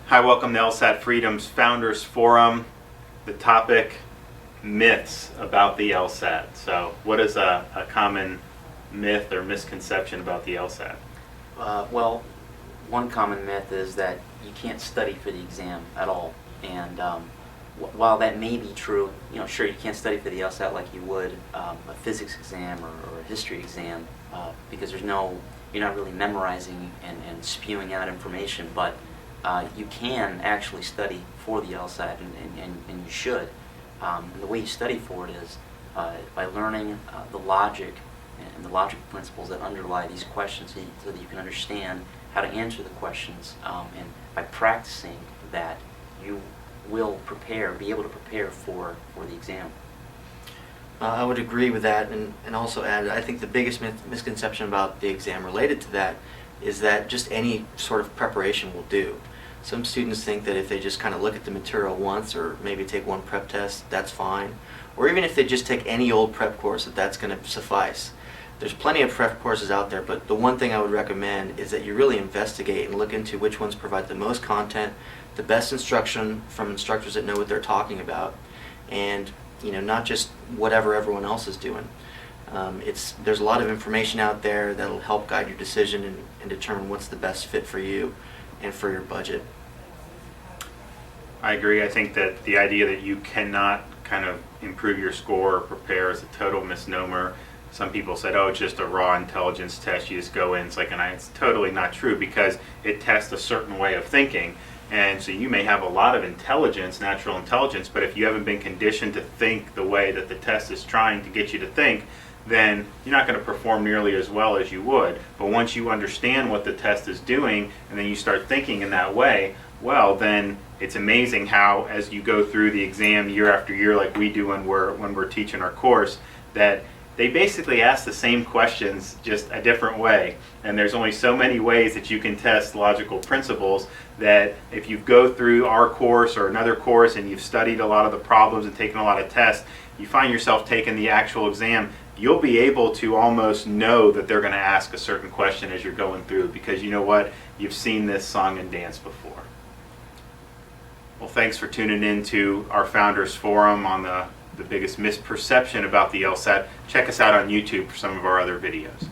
Hi, welcome to LSAT Freedom's Founders Forum. The topic, myths about the LSAT. So what is a common myth or misconception about the LSAT? Well, one common myth is that you can't study for the exam at all. And while that may be true, sure, you can't study for the LSAT like you would a physics exam or a history exam because you're not really memorizing and spewing out information, but you can actually study for the LSAT, and you should. And the way you study for it is by learning the logic and the logic principles that underlie these questions so that you can understand how to answer the questions. And by practicing that, you will be able to prepare for the exam. I would agree with that, and also add, I think the biggest misconception about the exam related to that is that just any sort of preparation will do. Some students think that if they just kind of look at the material once or maybe take one prep test, that's fine. Or even if they just take any old prep course, that's going to suffice. There's plenty of prep courses out there, but the one thing I would recommend is that you really investigate and look into which ones provide the most content, the best instruction from instructors that know what they're talking about, and not just whatever everyone else is doing. There's a lot of information out there that'll help guide your decision and determine what's the best fit for you and for your budget. I agree. I think that the idea that you cannot kind of improve your score or prepare is a total misnomer. Some people said, oh, it's just a raw intelligence test, you just go in. It's totally not true, because it tests a certain way of thinking. And so you may have a lot of intelligence, natural intelligence, but if you haven't been conditioned to think the way that the test is trying to get you to think, then you're not going to perform nearly as well as you would. But once you understand what the test is doing, and then you start thinking in that way, well, then it's amazing how, as you go through the exam year after year, like we do when we're teaching our course, that they basically ask the same questions, just a different way. And there's only so many ways that you can test logical principles, that if you go through our course or another course and you've studied a lot of the problems and taken a lot of tests, you find yourself taking the actual exam, you'll be able to almost know that they're going to ask a certain question as you're going through, because you know what? You've seen this song and dance before. Well, thanks for tuning in to our Founders Forum on the biggest misperception about the LSAT. Check us out on YouTube for some of our other videos.